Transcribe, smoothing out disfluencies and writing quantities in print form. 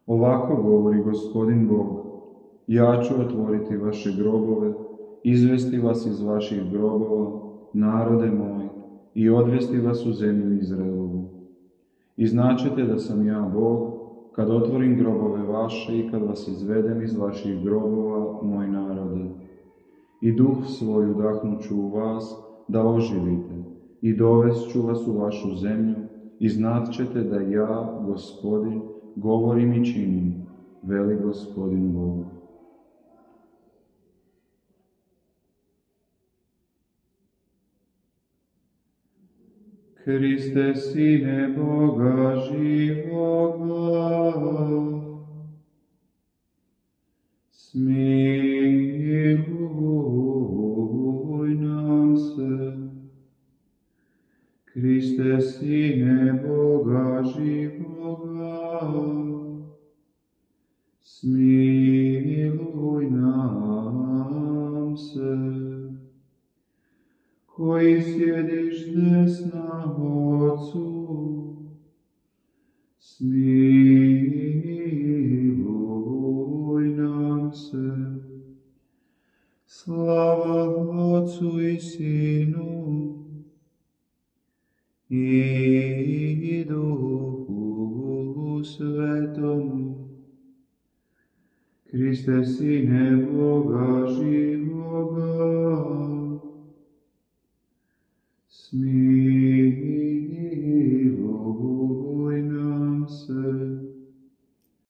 Ovako govori Gospodin Bog: ja ću otvoriti vaše grobove, izvesti vas iz vaših grobova, narode moj, i odvesti vas u zemlju Izraelovu. I znaćete da sam ja Bog, kad otvorim grobove vaše i kad vas izvedem iz vaših grobova, moj narode. I duh svoj udahnuću u vas, da oživite, i dovest ću vas u vašu zemlju, i znat ćete da ja, Gospodin, govorim i činim, veli Gospodin Bog. Hriste, Sine Boga živoga, smiluj nam se. Hriste, Sine Boga živoga, smiluj nam se. Koji sjediš desna Otcu, smiluj nam se. Slava Otcu i Sinu i Duhu Svetomu. Hriste, Sine Boga živoga, smiluj